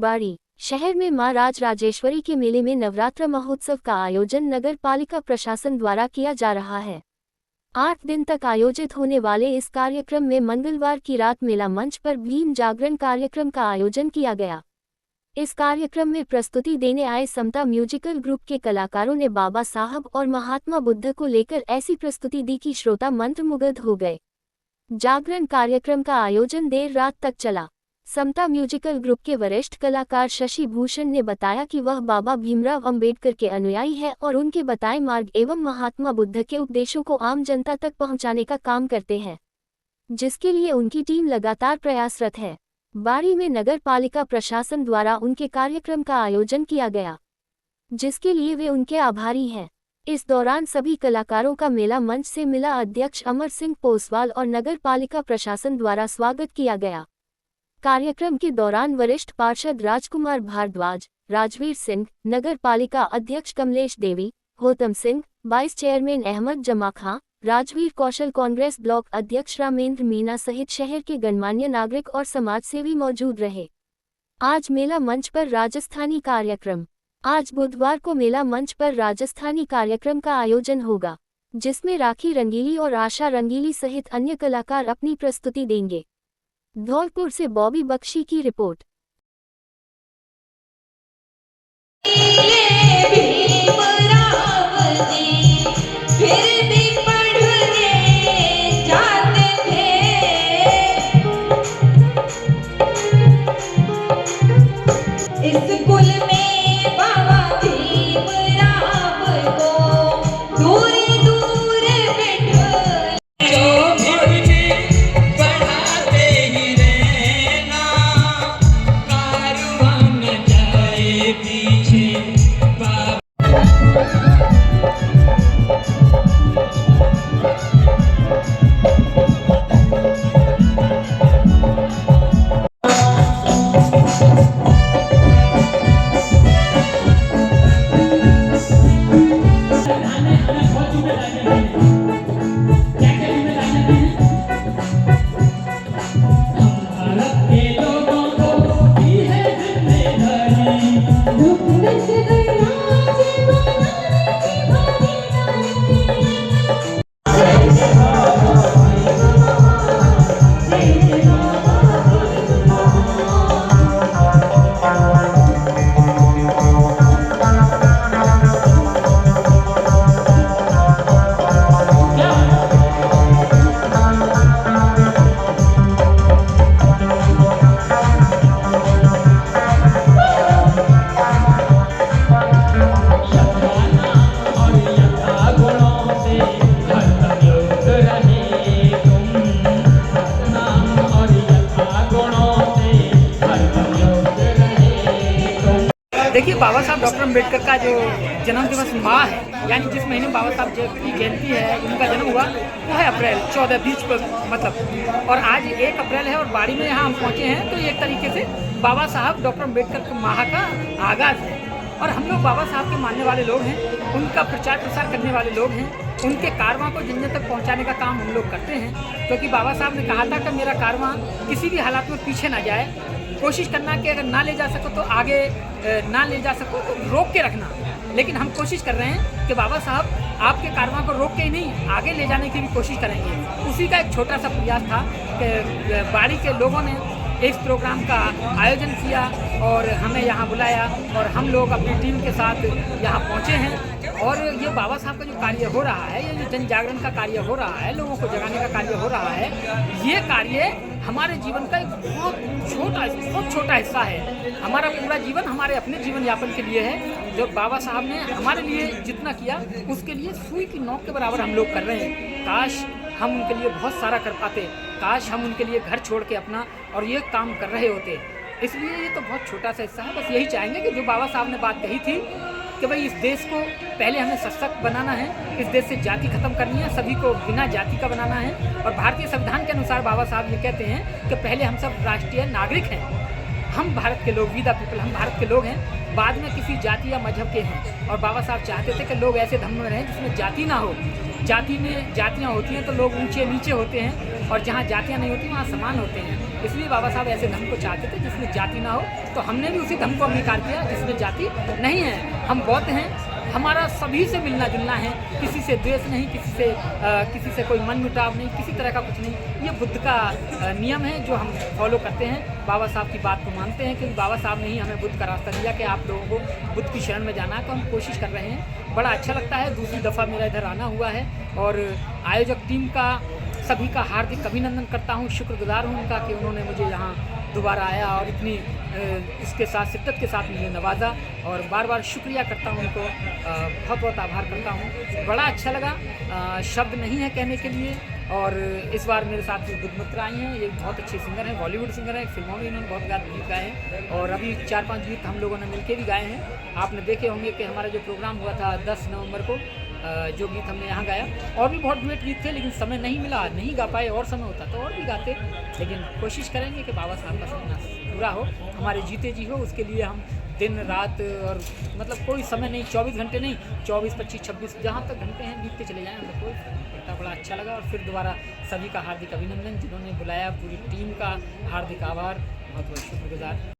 बाड़ी शहर में मां राजराजेश्वरी के मेले में नवरात्र महोत्सव का आयोजन नगर पालिका प्रशासन द्वारा किया जा रहा है। 8 दिन तक आयोजित होने वाले इस कार्यक्रम में मंगलवार की रात मेला मंच पर भीम जागरण कार्यक्रम का आयोजन किया गया। इस कार्यक्रम में प्रस्तुति देने आए समता म्यूजिकल ग्रुप के कलाकारों ने बाबा साहब और महात्मा बुद्ध को लेकर ऐसी प्रस्तुति दी कि श्रोता मंत्रमुग्ध हो गए। जागरण कार्यक्रम का आयोजन देर रात तक चला। समता म्यूजिकल ग्रुप के वरिष्ठ कलाकार शशि भूषण ने बताया कि वह बाबा भीमराव अंबेडकर के अनुयायी है और उनके बताए मार्ग एवं महात्मा बुद्ध के उपदेशों को आम जनता तक पहुंचाने का काम करते हैं, जिसके लिए उनकी टीम लगातार प्रयासरत है। बाड़ी में नगर पालिका प्रशासन द्वारा उनके कार्यक्रम का आयोजन किया गया, जिसके लिए वे उनके आभारी हैं। इस दौरान सभी कलाकारों का मेला मंच से मिला अध्यक्ष अमर सिंह पोसवाल और नगर पालिका प्रशासन द्वारा स्वागत किया गया। कार्यक्रम के दौरान वरिष्ठ पार्षद राजकुमार भारद्वाज, राजवीर सिंह, नगर पालिका अध्यक्ष कमलेश देवी, गौतम सिंह, वाइस चेयरमैन अहमद जमा खां, राजवीर कौशल, कांग्रेस ब्लॉक अध्यक्ष रामेंद्र मीना सहित शहर के गणमान्य नागरिक और समाजसेवी मौजूद रहे। आज मेला मंच पर राजस्थानी कार्यक्रम आज बुधवार को मेला मंच पर राजस्थानी कार्यक्रम का आयोजन होगा, जिसमें राखी रंगीली और आशा रंगीली सहित अन्य कलाकार अपनी प्रस्तुति देंगे। धौलपुर से बॉबी बख्शी की रिपोर्ट। देखिए, बाबा साहब डॉक्टर अम्बेडकर का जो जन्म दिवस माह है, यानी जिस महीने बाबा साहब की जयंती है, उनका जन्म हुआ, वो है अप्रैल 14-20 पर मतलब। और आज 1 अप्रैल है और बाड़ी में यहाँ हम पहुँचे हैं, तो एक तरीके से बाबा साहब डॉक्टर अम्बेडकर के माह का आगाज़ है। और हम लोग बाबा साहब के मानने वाले लोग हैं, उनका प्रचार प्रसार करने वाले लोग हैं, उनके कारवां को जन जन तक पहुँचाने का काम हम लोग करते हैं। क्योंकि बाबा साहब ने कहा था कि मेरा कारवां किसी भी हालात में पीछे ना जाए, कोशिश करना कि अगर ना ले जा सको तो आगे ना ले जा सको तो रोक के रखना। लेकिन हम कोशिश कर रहे हैं कि बाबा साहब आपके कारवां को रोक के ही नहीं, आगे ले जाने की भी कोशिश करेंगे। उसी का एक छोटा सा प्रयास था कि बाड़ी के लोगों ने इस प्रोग्राम का आयोजन किया और हमें यहाँ बुलाया और हम लोग अपनी टीम के साथ यहाँ पहुँचे हैं। और ये बाबा साहब का जो कार्य हो रहा है, ये जो जन जागरण का कार्य हो रहा है, लोगों को जगाने का कार्य हो रहा है, ये कार्य हमारे जीवन का एक बहुत छोटा हिस्सा है। हमारा पूरा जीवन हमारे अपने जीवन यापन के लिए है। जो बाबा साहब ने हमारे लिए जितना किया, उसके लिए सुई की नोक के बराबर हम लोग कर रहे हैं। काश हम उनके लिए बहुत सारा कर पाते, काश हम उनके लिए घर छोड़ के अपना और ये काम कर रहे होते। इसलिए ये तो बहुत छोटा सा हिस्सा है। बस यही चाहेंगे कि जो बाबा साहब ने बात कही थी कि भाई इस देश को पहले हमें सशक्त बनाना है, इस देश से जाति खत्म करनी है, सभी को बिना जाति का बनाना है। और भारतीय संविधान के अनुसार बाबा साहब ये कहते हैं कि पहले हम सब राष्ट्रीय नागरिक हैं। हम भारत के लोग, वी द पीपल, हम भारत के लोग हैं, बाद में किसी जाति या मजहब के हैं। और बाबा साहब चाहते थे कि लोग ऐसे धर्म में रहें जिसमें जाति ना हो। जाति में जातियाँ होती हैं तो लोग ऊंचे नीचे होते हैं, और जहाँ जातियाँ नहीं होती वहाँ समान होते हैं। इसलिए बाबा साहब ऐसे धर्म को चाहते थे जिसमें जाति ना हो। तो हमने भी उसी धर्म को अंगीकार किया जिसमें जाति नहीं है। हम बौद्ध हैं, हमारा सभी से मिलना जुलना है, किसी से द्वेष नहीं, किसी से कोई मन मुटाव नहीं, किसी तरह का कुछ नहीं। ये बुद्ध का नियम है जो हम फॉलो करते हैं। बाबा साहब की बात को मानते हैं, क्योंकि बाबा साहब ने ही हमें बुद्ध का रास्ता दिया कि आप लोगों को बुद्ध की शरण में जाना है। तो हम कोशिश कर रहे हैं। बड़ा अच्छा लगता है, दूसरी दफ़ा मेरा इधर आना हुआ है, और आयोजक टीम का सभी का हार्दिक अभिनंदन करता हूँ। शुक्रगुजार हूँ उनका कि उन्होंने मुझे यहाँ दोबारा आया और इतनी इसके साथ शिद्दत के साथ मुझे नवाजा, और बार बार शुक्रिया करता हूँ उनको, बहुत बहुत आभार करता हूँ। बड़ा अच्छा लगा, शब्द नहीं है कहने के लिए। और इस बार मेरे साथ बुद्ध मित्र आई हैं, ये बहुत अच्छे सिंगर हैं, बॉलीवुड सिंगर हैं, फिल्मों में इन्होंने बहुत गीत गाए हैं, और अभी 4-5 गीत हम लोगों ने मिलकर भी गाए हैं। आपने देखे होंगे कि हमारा जो प्रोग्राम हुआ था 10 नवंबर को, जो गीत हमने यहाँ गाया, और भी बहुत डुएट गीत थे, लेकिन समय नहीं मिला, नहीं गा पाए। और समय होता तो और भी गाते, लेकिन कोशिश करेंगे कि बाबा साहब का सपना पूरा हो, हमारे जीते जी हो। उसके लिए हम दिन रात, और मतलब कोई समय नहीं, 24 घंटे नहीं, 24, 25, 26 जहाँ तक घंटे हैं बीतते चले जाएँ, हमें कोई फर्क नहीं पड़ता। बड़ा अच्छा लगा, और फिर दोबारा सभी का हार्दिक अभिनंदन, जिन्होंने बुलाया, पूरी टीम का हार्दिक आभार, बहुत बहुत शुक्रगुजार।